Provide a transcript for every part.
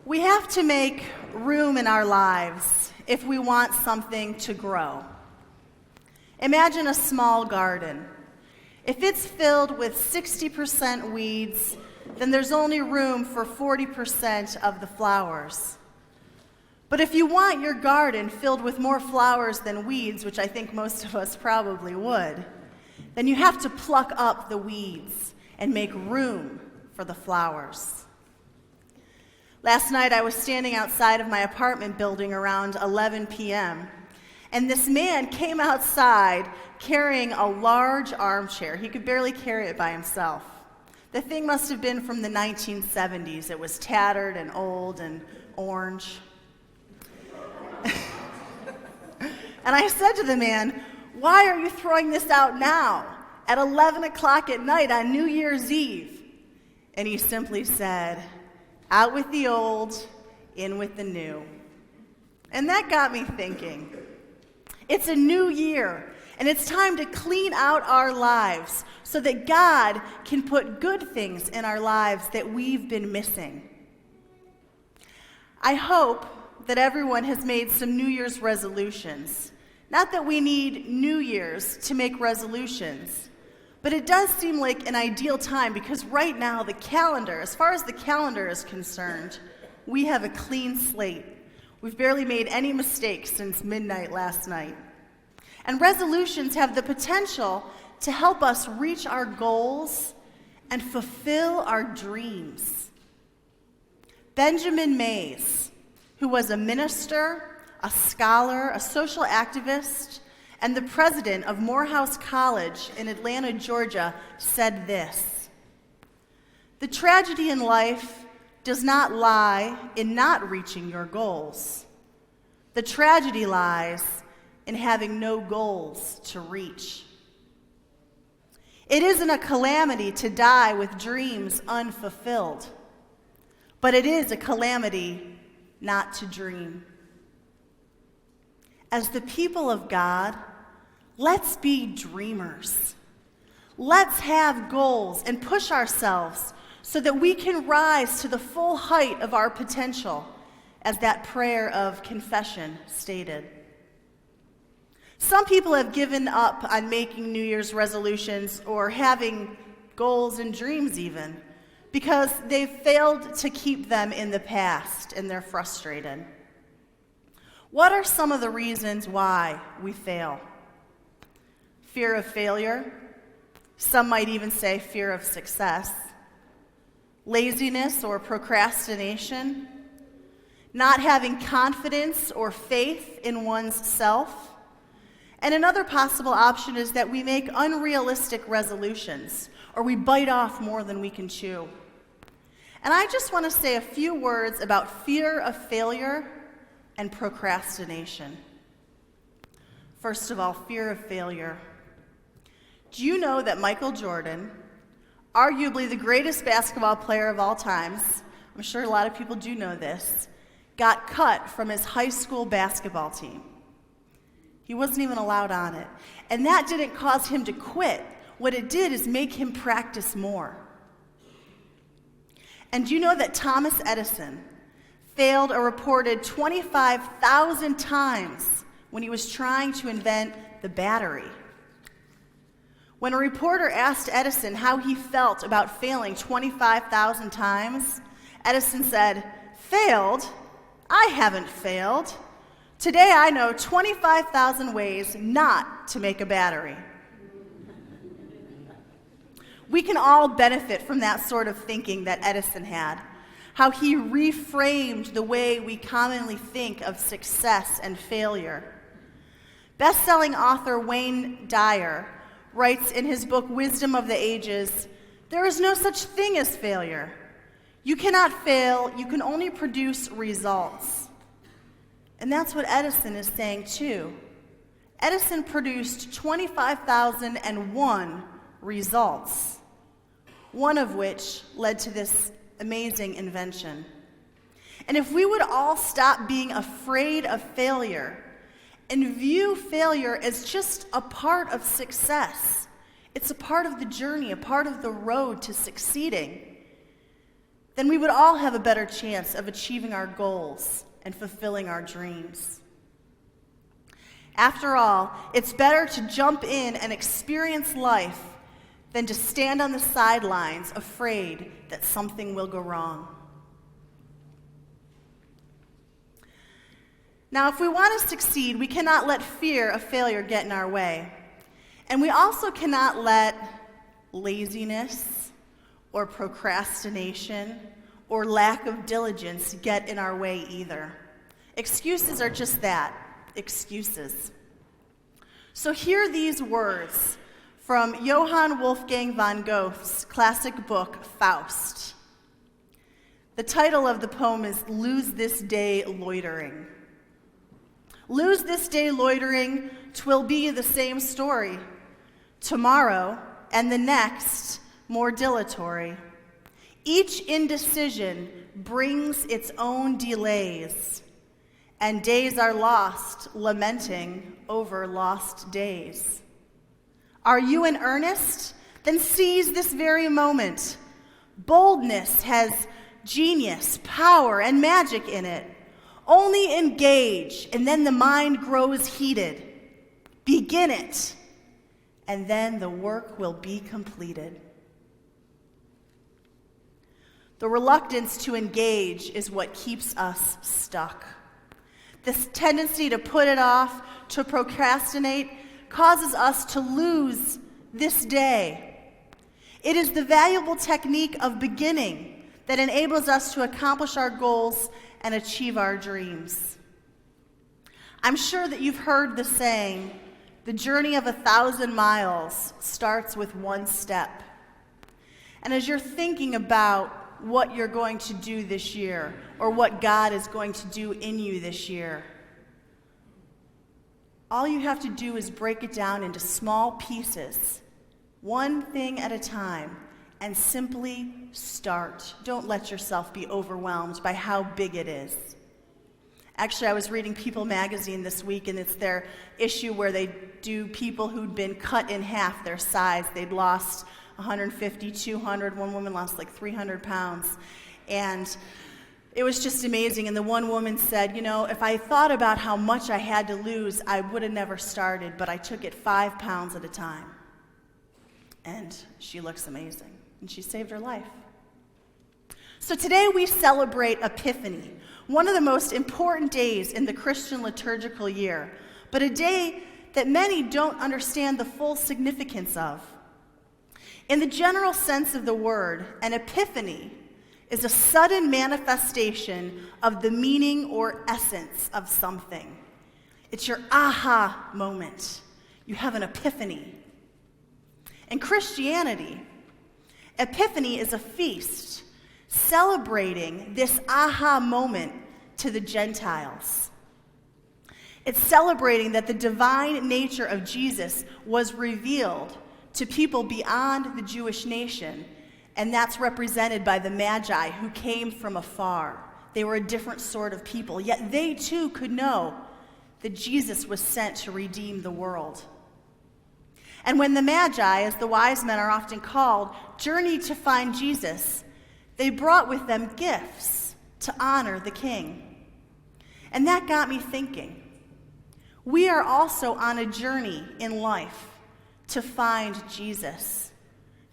We have to make room in our lives if we want something to grow. Imagine a small garden. If it's filled with 60% weeds, then there's only room for 40% of the flowers. But if you want your garden filled with more flowers than weeds, which I think most of us probably would, then you have to pluck up the weeds and make room for the flowers. Last night I was standing outside of my apartment building around 11 p.m., and this man came outside carrying a large armchair. He could barely carry it by himself. The thing must have been from the 1970s. It was tattered and old and orange. And I said to the man, "Why are you throwing this out now, at 11 o'clock at night on New Year's Eve?" And he simply said, "Out with the old, in with the new." And that got me thinking. It's a new year, and it's time to clean out our lives so that God can put good things in our lives that we've been missing. I hope that everyone has made some New Year's resolutions. Not that we need New Year's to make resolutions, but it does seem like an ideal time because right now the calendar, as far as the calendar is concerned, we have a clean slate. We've barely made any mistakes since midnight last night. And resolutions have the potential to help us reach our goals and fulfill our dreams. Benjamin Mays, who was a minister, a scholar, a social activist, and the president of Morehouse College in Atlanta, Georgia, said this: "The tragedy in life does not lie in not reaching your goals. The tragedy lies in having no goals to reach." It isn't a calamity to die with dreams unfulfilled, but it is a calamity not to dream. As the people of God, let's be dreamers. Let's have goals and push ourselves so that we can rise to the full height of our potential, as that prayer of confession stated. Some people have given up on making New Year's resolutions or having goals and dreams even, because they've failed to keep them in the past and they're frustrated. What are some of the reasons why we fail? Fear of failure. Some might even say fear of success. Laziness or procrastination. Not having confidence or faith in one's self. And another possible option is that we make unrealistic resolutions, or we bite off more than we can chew. And I just want to say a few words about fear of failure and procrastination. First of all, fear of failure. Do you know that Michael Jordan, arguably the greatest basketball player of all times, I'm sure a lot of people do know this, got cut from his high school basketball team? He wasn't even allowed on it. And that didn't cause him to quit. What it did is make him practice more. And do you know that Thomas Edison failed a reported 25,000 times when he was trying to invent the battery? When a reporter asked Edison how he felt about failing 25,000 times, Edison said, "Failed? I haven't failed. Today I know 25,000 ways not to make a battery." We can all benefit from that sort of thinking that Edison had, how he reframed the way we commonly think of success and failure. Best-selling author Wayne Dyer writes in his book Wisdom of the Ages, "There is no such thing as failure. You cannot fail, you can only produce results." And that's what Edison is saying too. Edison produced 25,001 results, one of which led to this amazing invention. And if we would all stop being afraid of failure and view failure as just a part of success, it's a part of the journey, a part of the road to succeeding, then we would all have a better chance of achieving our goals and fulfilling our dreams. After all, it's better to jump in and experience life than to stand on the sidelines afraid that something will go wrong. Now, if we want to succeed, we cannot let fear of failure get in our way. And we also cannot let laziness or procrastination or lack of diligence get in our way either. Excuses are just that, excuses. So hear these words from Johann Wolfgang von Goethe's classic book, Faust. The title of the poem is Lose This Day Loitering. Lose this day loitering, 'twill be the same story. Tomorrow and the next, more dilatory. Each indecision brings its own delays, and days are lost, lamenting over lost days. Are you in earnest? Then seize this very moment. Boldness has genius, power, and magic in it. Only engage, and then the mind grows heated. Begin it, and then the work will be completed. The reluctance to engage is what keeps us stuck. This tendency to put it off, to procrastinate, causes us to lose this day. It is the valuable technique of beginning that enables us to accomplish our goals and achieve our dreams. I'm sure that you've heard the saying, the journey of 1,000 miles starts with one step. And as you're thinking about what you're going to do this year, or what God is going to do in you this year, all you have to do is break it down into small pieces, one thing at a time, and simply start. Don't let yourself be overwhelmed by how big it is. Actually, I was reading People magazine this week, and it's their issue where they do people who'd been cut in half their size. They'd lost 150, 200. One woman lost like 300 pounds. And it was just amazing. And the one woman said, if I thought about how much I had to lose, I would have never started, but I took it 5 pounds at a time. And she looks amazing. And she saved her life. So today we celebrate Epiphany, one of the most important days in the Christian liturgical year, but a day that many don't understand the full significance of. In the general sense of the word, an epiphany is a sudden manifestation of the meaning or essence of something. It's your aha moment. You have an epiphany. In Christianity, Epiphany is a feast celebrating this aha moment to the Gentiles. It's celebrating that the divine nature of Jesus was revealed to people beyond the Jewish nation, and that's represented by the Magi who came from afar. They were a different sort of people, yet they too could know that Jesus was sent to redeem the world. And when the Magi, as the wise men are often called, journeyed to find Jesus, they brought with them gifts to honor the King. And that got me thinking. We are also on a journey in life to find Jesus,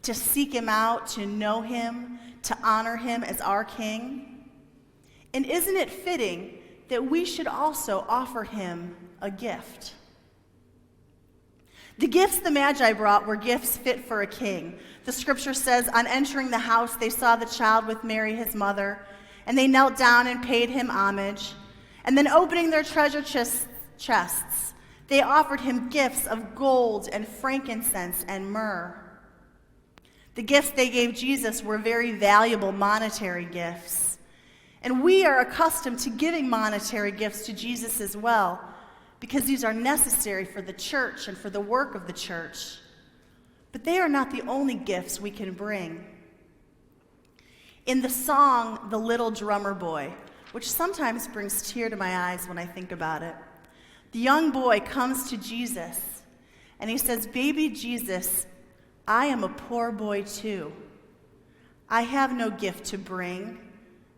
to seek him out, to know him, to honor him as our King. And isn't it fitting that we should also offer him a gift? The gifts the Magi brought were gifts fit for a king. The scripture says, on entering the house, they saw the child with Mary, his mother, and they knelt down and paid him homage. And then opening their treasure chests, they offered him gifts of gold and frankincense and myrrh. The gifts they gave Jesus were very valuable monetary gifts. And we are accustomed to giving monetary gifts to Jesus as well, because these are necessary for the church and for the work of the church. But they are not the only gifts we can bring. In the song, The Little Drummer Boy, which sometimes brings a tear to my eyes when I think about it, the young boy comes to Jesus, and he says, "Baby Jesus, I am a poor boy too. I have no gift to bring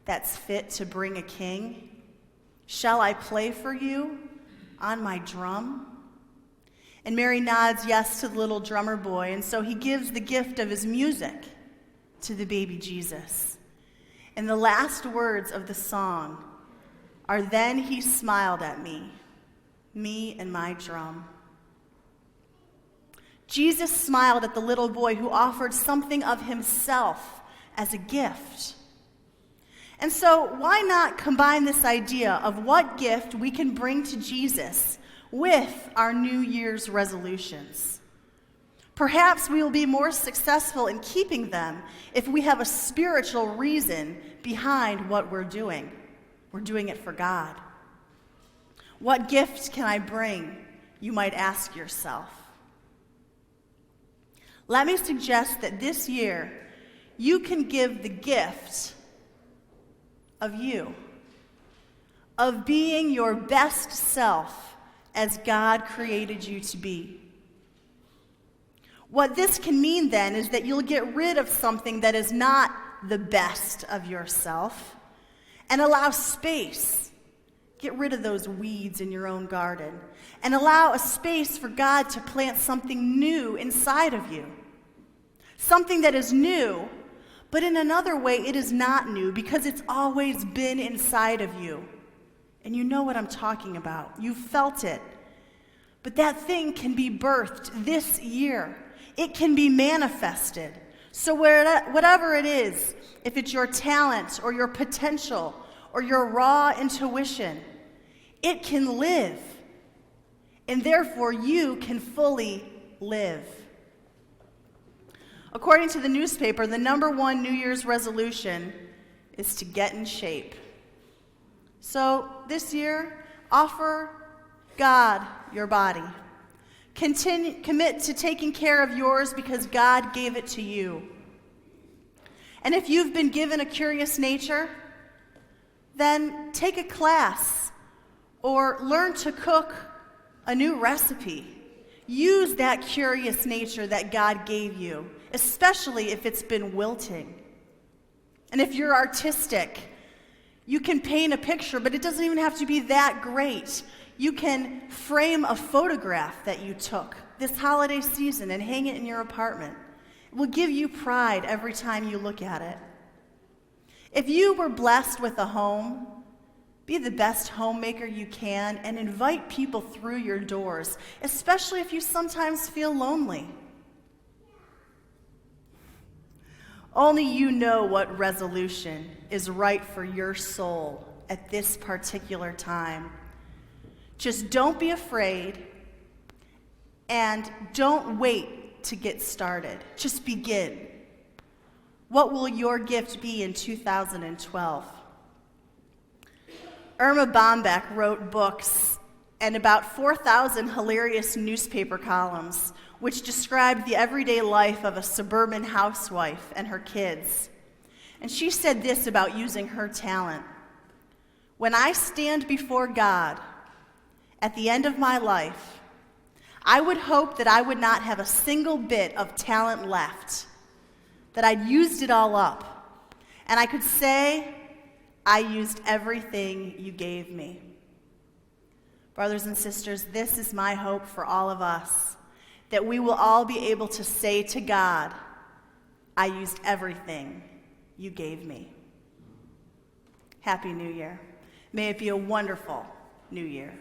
that's fit to bring a king. Shall I play for you on my drum? And Mary nods yes to the little drummer boy, and so he gives the gift of his music to the baby Jesus. And the last words of the song are, "Then he smiled at me and my drum." Jesus smiled at the little boy who offered something of himself as a gift. And so why not combine this idea of what gift we can bring to Jesus with our New Year's resolutions? Perhaps we will be more successful in keeping them if we have a spiritual reason behind what we're doing. We're doing it for God. What gift can I bring, you might ask yourself. Let me suggest that this year you can give the gift of you, of being your best self as God created you to be. What this can mean then is that you'll get rid of something that is not the best of yourself and allow space. Get rid of those weeds in your own garden and allow a space for God to plant something new inside of you. Something that is new, but in another way it is not new because it's always been inside of you. And you know what I'm talking about. You've felt it. But that thing can be birthed this year. It can be manifested. So whatever it is, if it's your talent or your potential or your raw intuition, it can live. And therefore you can fully live. According to the newspaper, the number one New Year's resolution is to get in shape. So this year, offer God your body. Commit to taking care of yours because God gave it to you. And if you've been given a curious nature, then take a class or learn to cook a new recipe. Use that curious nature that God gave you, especially if it's been wilting. And if you're artistic, you can paint a picture, but it doesn't even have to be that great. You can frame a photograph that you took this holiday season and hang it in your apartment. It will give you pride every time you look at it. If you were blessed with a home, be the best homemaker you can and invite people through your doors, especially if you sometimes feel lonely. Only you know what resolution is right for your soul at this particular time. Just don't be afraid and don't wait to get started. Just begin. What will your gift be in 2012? Irma Bombeck wrote books and about 4,000 hilarious newspaper columns which described the everyday life of a suburban housewife and her kids. And she said this about using her talent. "When I stand before God at the end of my life, I would hope that I would not have a single bit of talent left, that I'd used it all up, and I could say, I used everything you gave me." Brothers and sisters, this is my hope for all of us, that we will all be able to say to God, I used everything you gave me. Happy New Year. May it be a wonderful New Year.